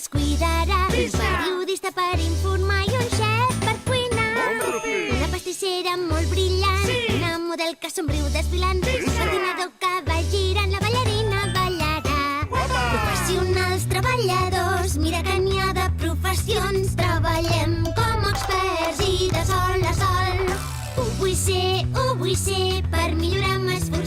ens cuidarà. Pizza! Un periodista per informar i un xef per cuinar. Una pastissera molt brillant. Sí! Una model que somriu desfilant. Pizza! Un patinador que va girant. La ballarina ballarà. Professionals treballadors, mira que n'hi ha de professions. Treballem com experts i de sol a sol. Ho vull ser, per millorar m'esforçaré.